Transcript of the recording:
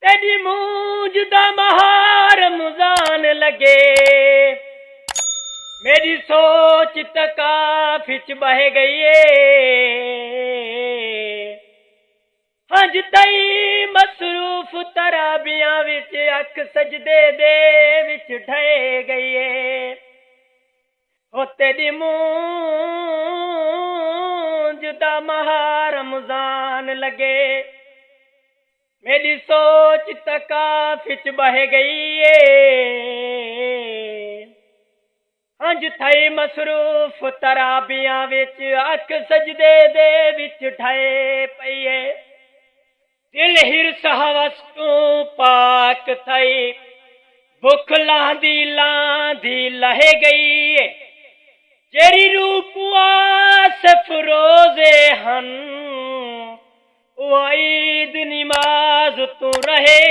तेरी मूंज दा महार मुजान लगे, मेरी सोच तकाफिच बह गई हज तई मसरूफ तराबियां विच अख सजदे दे विच ढह गई ओ तेरी मूंज दा महार मुजान लगे, मेरी सोच तकाफिच बह गई हंज थई मसरूफ तराबियां विच अख सजदे दे विच ढहे पईए। दिल हिरस हवस तू पाक थई, भुख लांदी लह गई जेरी रूप आस फरोजे हन, ईद निमाज तू रहे